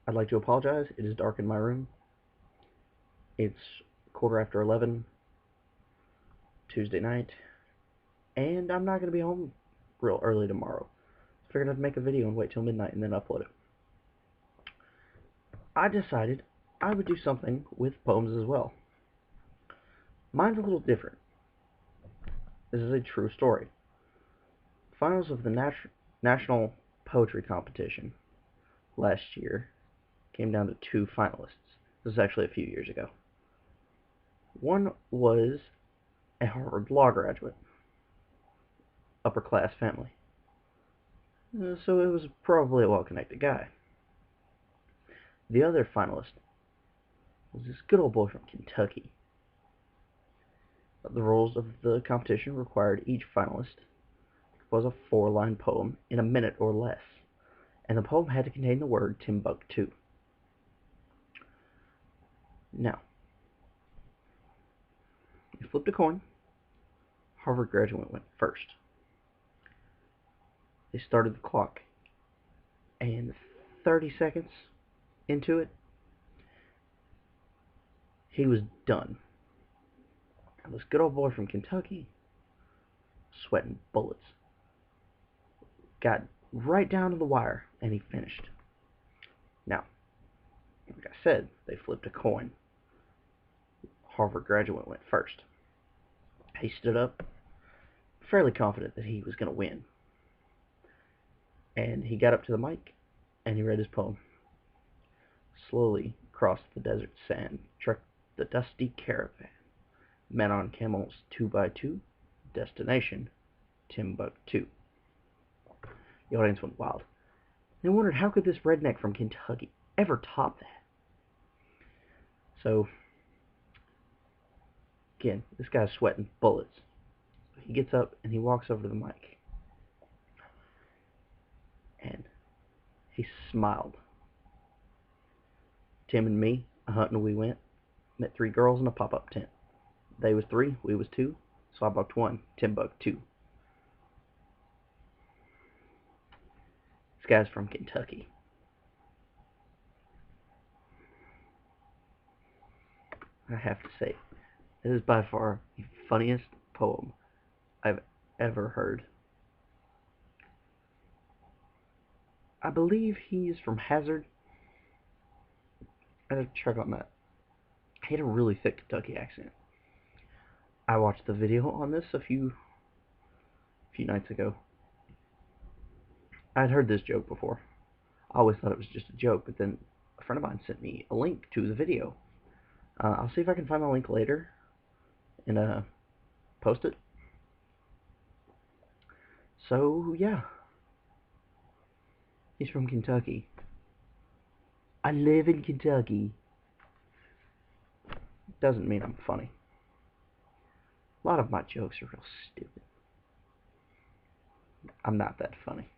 I'd like to apologize. It is dark in my room. It's 11:15 Tuesday night, and I'm not going to be home real early tomorrow. So I figured I'd make a video and wait till midnight and then upload it. I decided I would do something with poems as well. Mine's a little different. This is a true story. Finals of the National Poetry Competition last year came down to two finalists. This was actually a few years ago. One was a Harvard Law graduate, upper class family. So it was probably a well-connected guy. The other finalist was this good old boy from Kentucky. The rules of the competition required each finalist to compose a 4-line poem in a minute or less, and the poem had to contain the word Timbuktu. Now, we flipped a coin. Harvard graduate went first. They started the clock, and 30 seconds into it, he was done. And this good old boy from Kentucky, sweating bullets, got right down to the wire, and he finished. Now, like I said, they flipped a coin. Harvard graduate went first. He stood up, fairly confident that he was going to win. And he got up to the mic, and he read his poem. Slowly crossed the desert sand, trekked the dusty caravan, men on camels 2 by 2, destination Timbuktu. The audience went wild. They wondered, how could this redneck from Kentucky ever top that? So, again, this guy's sweating bullets. He gets up and he walks over to the mic. And he smiled. Tim and me, hunting we went, met 3 girls in a pop-up tent. They was 3, we was 2, so I bucked 1, Timbuktu. This guy's from Kentucky. I have to say, it is by far the funniest poem I've ever heard. I believe he's from Hazard. I have to check on that. He had a really thick Kentucky accent. I watched the video on this a few nights ago. I'd heard this joke before. I always thought it was just a joke, but then a friend of mine sent me a link to the video. I'll see if I can find the link later and post it. So, yeah. He's from Kentucky. I live in Kentucky. Doesn't mean I'm funny. A lot of my jokes are real stupid. I'm not that funny.